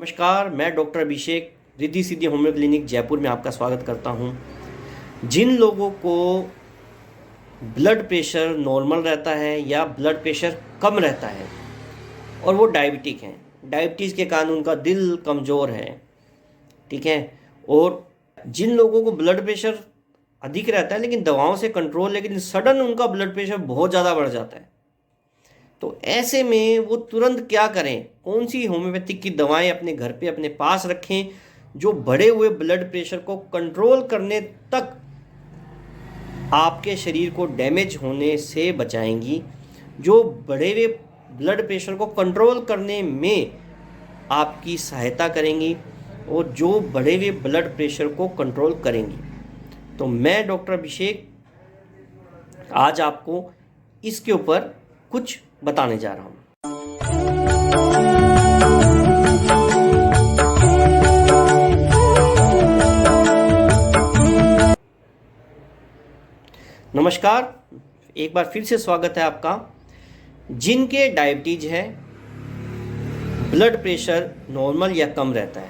नमस्कार, मैं डॉक्टर अभिषेक Riddhi Siddhi homeo clinic Jaipur में आपका स्वागत करता हूं। जिन लोगों को ब्लड प्रेशर नॉर्मल रहता है या ब्लड प्रेशर कम रहता है और वो डायबिटिक हैं, डायबिटीज़ के कारण उनका दिल कमज़ोर है, ठीक है, और जिन लोगों को ब्लड प्रेशर अधिक रहता है लेकिन दवाओं से कंट्रोल, लेकिन सडन उनका ब्लड प्रेशर बहुत ज़्यादा बढ़ जाता है, तो ऐसे में वो तुरंत क्या करें, कौन सी होम्योपैथिक की दवाएं अपने घर पे अपने पास रखें जो बढ़े हुए ब्लड प्रेशर को कंट्रोल करने तक आपके शरीर को डैमेज होने से बचाएंगी, जो बढ़े हुए ब्लड प्रेशर को कंट्रोल करने में आपकी सहायता करेंगी और जो बढ़े हुए ब्लड प्रेशर को कंट्रोल करेंगी। तो मैं डॉक्टर अभिषेक आज आपको इसके ऊपर कुछ बताने जा रहा हूँ। नमस्कार, एक बार फिर से स्वागत है आपका। जिनके डायबिटीज है, ब्लड प्रेशर नॉर्मल या कम रहता है,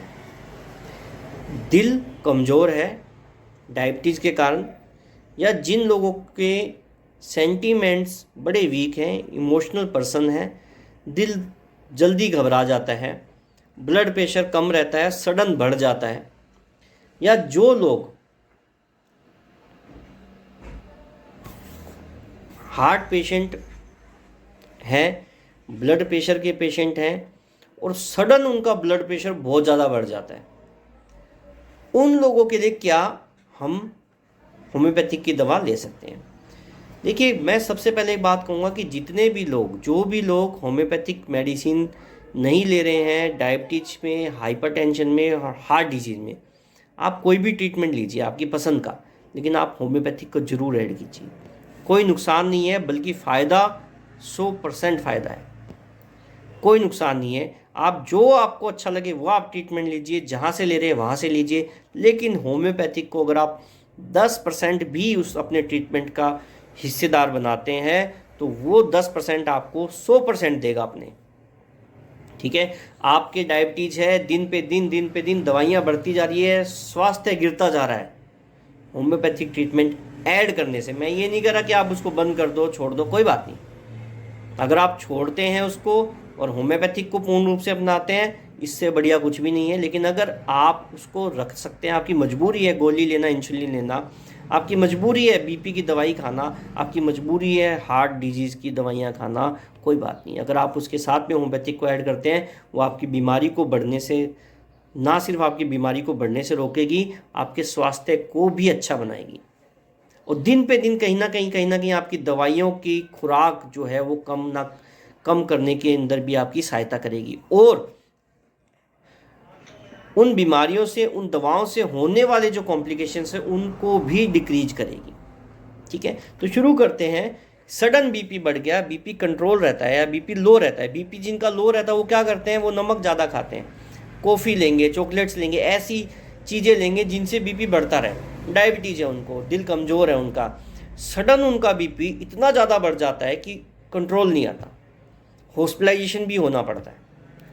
दिल कमज़ोर है डायबिटीज़ के कारण, या जिन लोगों के सेंटीमेंट्स बड़े वीक हैं, इमोशनल पर्सन हैं, दिल जल्दी घबरा जाता है, ब्लड प्रेशर कम रहता है, सडन बढ़ जाता है, या जो लोग हार्ट पेशेंट हैं, ब्लड प्रेशर के पेशेंट हैं और सडन उनका ब्लड प्रेशर बहुत ज़्यादा बढ़ जाता है, उन लोगों के लिए क्या हम होम्योपैथिक की दवा ले सकते हैं। देखिए, मैं सबसे पहले एक बात कहूँगा कि जितने भी लोग जो भी लोग होम्योपैथिक मेडिसिन नहीं ले रहे हैं, डायबिटीज में, हाइपरटेंशन में और हार्ट डिजीज़ में, आप कोई भी ट्रीटमेंट लीजिए आपकी पसंद का, लेकिन आप होम्योपैथिक को ज़रूर ऐड कीजिए। कोई नुकसान नहीं है, बल्कि फ़ायदा 100% फ़ायदा है, कोई नुकसान नहीं है। आप जो आपको अच्छा लगे वो आप ट्रीटमेंट लीजिए, जहाँ से ले रहे हैं वहाँ से लीजिए, लेकिन होम्योपैथिक को अगर आप 10% भी उस अपने ट्रीटमेंट का हिस्सेदार बनाते हैं तो वो 10% आपको 100% देगा अपने, ठीक है। आपके डायबिटीज़ है, दिन पे दिन दवाइयाँ बढ़ती जा रही है, स्वास्थ्य गिरता जा रहा है। होम्योपैथिक ट्रीटमेंट ऐड करने से, मैं ये नहीं कह रहा कि आप उसको बंद कर दो, छोड़ दो, कोई बात नहीं। अगर आप छोड़ते हैं उसको और होम्योपैथिक को पूर्ण रूप से अपनाते हैं, इससे बढ़िया कुछ भी नहीं है। लेकिन अगर आप उसको रख सकते हैं, आपकी मजबूरी है गोली लेना, इंसुलिन लेना, आपकी मजबूरी है बीपी की दवाई खाना, आपकी मजबूरी है हार्ट डिजीज़ की दवाइयाँ खाना, कोई बात नहीं। अगर आप उसके साथ में होम्योपैथिक को ऐड करते हैं, वो आपकी बीमारी को बढ़ने से, ना सिर्फ आपकी बीमारी को बढ़ने से रोकेगी, आपके स्वास्थ्य को भी अच्छा बनाएगी। और दिन पे दिन कहीं ना कहीं आपकी दवाइयों की खुराक जो है वो कम करने के अंदर भी आपकी सहायता करेगी, और उन बीमारियों से, उन दवाओं से होने वाले जो कॉम्प्लिकेशंस हैं उनको भी डिक्रीज करेगी, ठीक है। तो शुरू करते हैं। सडन बीपी बढ़ गया, बीपी कंट्रोल रहता है या बीपी लो रहता है, बीपी जिनका लो रहता है वो क्या करते हैं, वो नमक ज़्यादा खाते हैं, कॉफ़ी लेंगे, चॉकलेट्स लेंगे, ऐसी चीज़ें लेंगे जिनसे बीपी बढ़ता रहे। डायबिटीज़ है उनको, दिल कमज़ोर है उनका, सडन उनका बीपी इतना ज़्यादा बढ़ जाता है कि कंट्रोल नहीं आता, हॉस्पिटलाइजेशन भी होना पड़ता है।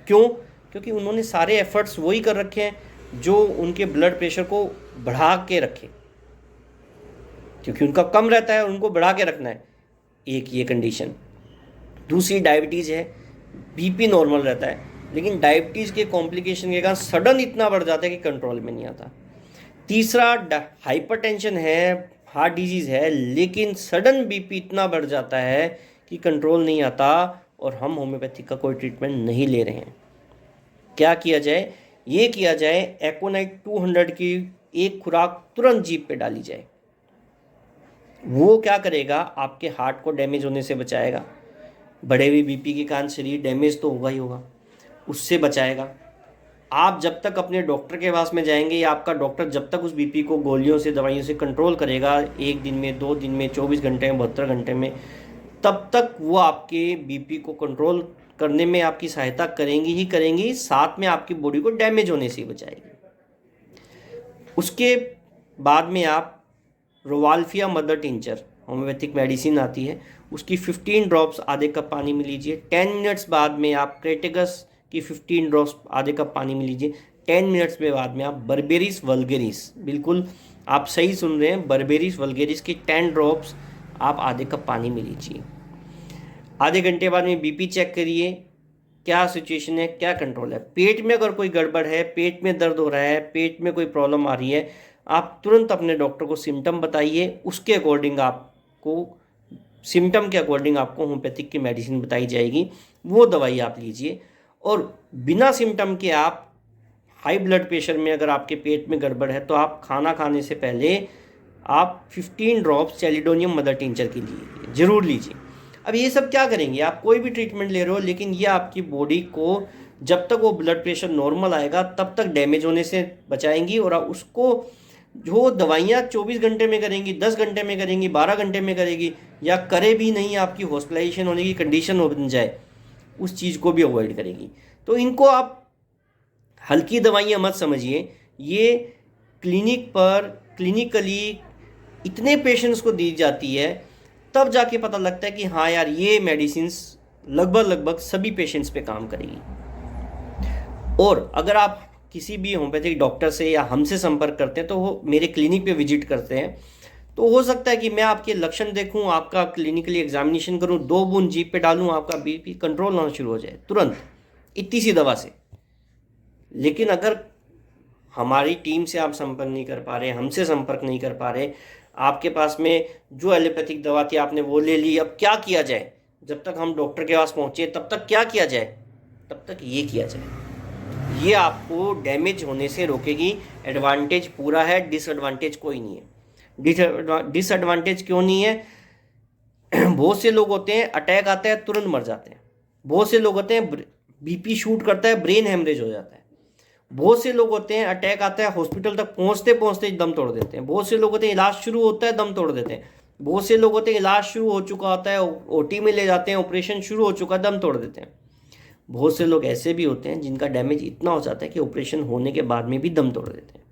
क्यों? क्योंकि उन्होंने सारे एफर्ट्स वही कर रखे हैं जो उनके ब्लड प्रेशर को बढ़ा के रखे, क्योंकि उनका कम रहता है और उनको बढ़ा के रखना है, एक ये कंडीशन। दूसरी डायबिटीज़ है, बीपी नॉर्मल रहता है लेकिन डायबिटीज़ के कॉम्प्लिकेशन के कारण सडन इतना बढ़ जाता है कि कंट्रोल में नहीं आता। तीसरा हाइपरटेंशन है, हार्ट डिजीज़ है, लेकिन सडन बीपी इतना बढ़ जाता है कि कंट्रोल नहीं आता और हम होम्योपैथिक का कोई ट्रीटमेंट नहीं ले रहे हैं। क्या किया जाए? ये किया जाए, एकोनाइट 200 की एक खुराक तुरंत जीभ पे डाली जाए। वो क्या करेगा, आपके हार्ट को डैमेज होने से बचाएगा। बढ़े हुए बीपी के कारण शरीर डैमेज तो होगा ही होगा, उससे बचाएगा। आप जब तक अपने डॉक्टर के पास में जाएंगे, या आपका डॉक्टर जब तक उस बीपी को गोलियों से, दवाइयों से कंट्रोल करेगा, 1 दिन में, 2 दिन में, 24 घंटे में, 72 घंटे में, तब तक वो आपके बीपी को कंट्रोल करने में आपकी सहायता करेंगी ही करेंगी, साथ में आपकी बॉडी को डैमेज होने से बचाएगी। उसके बाद में आप रोवाल्फिया मदर टिंचर होम्योपैथिक मेडिसिन आती है, उसकी 15 ड्रॉप्स आधे कप पानी में लीजिए। 10 मिनट्स बाद में आप क्रेटेगस कि 15 ड्रॉप्स आधे कप पानी में लीजिए। 10 मिनट्स के बाद में आप बर्बेरिस वल्गेरिस, बिल्कुल आप सही सुन रहे हैं, बर्बेरिस वल्गेरिस की 10 ड्रॉप्स आप आधे कप पानी में लीजिए। आधे घंटे बाद में बीपी चेक करिए, क्या सिचुएशन है, क्या कंट्रोल है। पेट में अगर कोई गड़बड़ है, पेट में दर्द हो रहा है, पेट में कोई प्रॉब्लम आ रही है, आप तुरंत अपने डॉक्टर को सिम्टम बताइए, उसके अकॉर्डिंग आपको सिम्टम के अकॉर्डिंग आपको होम्योपैथिक की मेडिसिन बताई जाएगी, वो दवाई आप लीजिए। और बिना सिम्टम के आप हाई ब्लड प्रेशर में अगर आपके पेट में गड़बड़ है तो आप खाना खाने से पहले आप 15 ड्रॉप्स चैलिडोनियम मदर टिंचर की लीजिए, ज़रूर लीजिए। अब ये सब क्या करेंगे, आप कोई भी ट्रीटमेंट ले रहे हो, लेकिन ये आपकी बॉडी को जब तक वो ब्लड प्रेशर नॉर्मल आएगा तब तक डैमेज होने से बचाएंगी। और उसको जो दवाइयाँ 24 घंटे में करेंगी, 10 घंटे में करेंगी, 12 घंटे में करेगी, या करे भी नहीं, आपकी हॉस्पिटलाइजेशन होने की कंडीशन हो बन जाए, उस चीज़ को भी अवॉइड करेगी। तो इनको आप हल्की दवाइयाँ मत समझिए। ये क्लिनिकली इतने पेशेंट्स को दी जाती है, तब जाके पता लगता है कि हाँ यार ये मेडिसिन्स लगभग सभी पेशेंट्स पे काम करेगी। और अगर आप किसी भी होम्योपैथिक डॉक्टर से या हमसे संपर्क करते हैं तो वो मेरे क्लिनिक पे विजिट करते हैं, तो हो सकता है कि मैं आपके लक्षण देखूं, आपका क्लिनिकली एग्जामिनेशन करूं, 2 बूंद जीभ पे डालूं, आपका बीपी कंट्रोल होना शुरू हो जाए तुरंत, इतनी सी दवा से। लेकिन अगर हमारी टीम से आप संपर्क नहीं कर पा रहे, हमसे संपर्क नहीं कर पा रहे, आपके पास में जो एलोपैथिक दवा थी आपने वो ले ली, अब क्या किया जाए, जब तक हम डॉक्टर के पास पहुँचे तब तक क्या किया जाए, तब तक ये किया जाए। ये आपको डैमेज होने से रोकेगी। एडवांटेज पूरा है, डिसएडवांटेज कोई नहीं है। डिसएडवांटेज क्यों नहीं है? बहुत से लोग होते हैं अटैक आता है तुरंत मर जाते हैं, बहुत से लोग होते हैं बीपी शूट करता है ब्रेन हेमरेज हो जाता है, बहुत से लोग होते हैं अटैक आता है हॉस्पिटल तक पहुंचते पहुंचते दम तोड़ देते हैं, बहुत से लोग होते हैं इलाज शुरू होता है दम तोड़ देते हैं, बहुत से लोग होते हैं इलाज शुरू हो चुका होता है ओटी में ले जाते हैं, ऑपरेशन शुरू हो चुका है दम तोड़ देते हैं। बहुत से लोग ऐसे भी होते हैं जिनका डैमेज इतना हो जाता है कि ऑपरेशन होने के बाद में भी दम तोड़ देते हैं।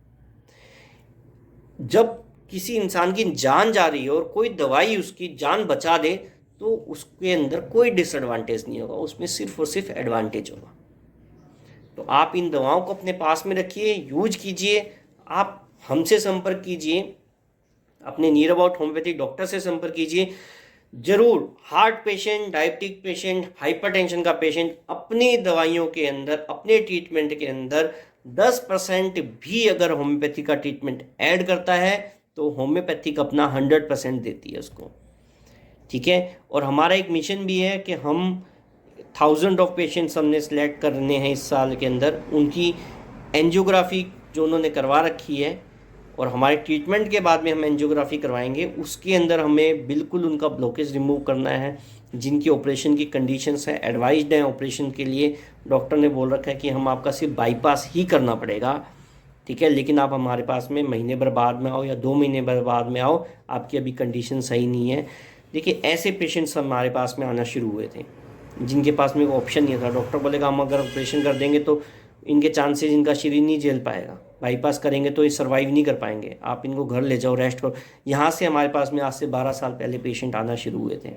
जब किसी इंसान की जान जा रही है और कोई दवाई उसकी जान बचा दे तो उसके अंदर कोई डिसएडवांटेज नहीं होगा, उसमें सिर्फ और सिर्फ एडवांटेज होगा। तो आप इन दवाओं को अपने पास में रखिए, यूज कीजिए। आप हमसे संपर्क कीजिए, अपने नियर अबाउट होम्योपैथिक डॉक्टर से संपर्क कीजिए जरूर। Heart patient, diabetic patient, hypertension का पेशेंट अपनी दवाइयों के अंदर, अपने ट्रीटमेंट के अंदर 10% भी अगर होम्योपैथी का ट्रीटमेंट ऐड करता है तो होम्योपैथिक अपना 100% देती है उसको, ठीक है। और हमारा एक मिशन भी है कि हम 1000 ऑफ पेशेंट्स हमने सेलेक्ट करने हैं इस साल के अंदर, उनकी एंजियोग्राफी जो उन्होंने करवा रखी है और हमारे ट्रीटमेंट के बाद में हम एंजियोग्राफी करवाएंगे, उसके अंदर हमें बिल्कुल उनका ब्लॉकेज रिमूव करना है। जिनकी ऑपरेशन की कंडीशंस हैं, एडवाइज्ड हैं ऑपरेशन के लिए, डॉक्टर ने बोल रखा है कि हम आपका सिर्फ बाईपास ही करना पड़ेगा, ठीक है। लेकिन आप हमारे पास में महीने भर बाद में आओ या 2 महीने भर बाद में आओ, आपकी अभी कंडीशन सही नहीं है। देखिए ऐसे पेशेंट्स हमारे पास में आना शुरू हुए थे जिनके पास में ऑप्शन नहीं था। डॉक्टर बोलेगा हम अगर ऑपरेशन कर देंगे तो इनके चांसेस, इनका शरीर नहीं झेल पाएगा, बाईपास करेंगे तो ये सर्वाइव नहीं कर पाएंगे, आप इनको घर ले जाओ, रेस्ट करो। यहाँ से हमारे पास में आज से 12 साल पहले पेशेंट आना शुरू हुए थे,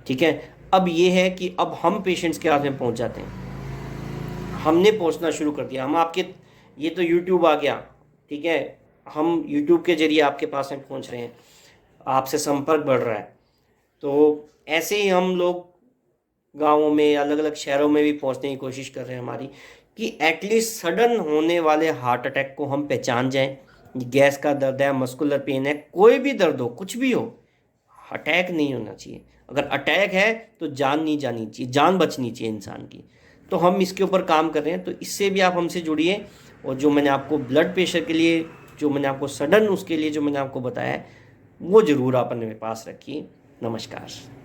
ठीक है। अब ये है कि अब हम पेशेंट्स के हाथ में पहुँच जाते हैं, हमने पहुँचना शुरू कर दिया। हम आपके, ये तो यूट्यूब आ गया, ठीक है, हम यूट्यूब के जरिए आपके पास में पहुँच रहे हैं, आपसे संपर्क बढ़ रहा है। तो ऐसे ही हम लोग गाँवों में, अलग अलग शहरों में भी पहुँचने की कोशिश कर रहे हैं हमारी, कि एटलीस्ट सडन होने वाले हार्ट अटैक को हम पहचान जाएं। गैस का दर्द है, मस्कुलर पेन है, कोई भी दर्द हो, कुछ भी हो, अटैक नहीं होना चाहिए। अगर अटैक है तो जान नहीं जानी चाहिए, जान बचनी चाहिए इंसान की। तो हम इसके ऊपर काम कर रहे हैं, तो इससे भी आप हमसे जुड़िए। और जो मैंने आपको ब्लड प्रेशर के लिए, जो मैंने आपको सडन उसके लिए जो मैंने आपको बताया है, वो ज़रूर आप अपने पास रखिए। नमस्कार।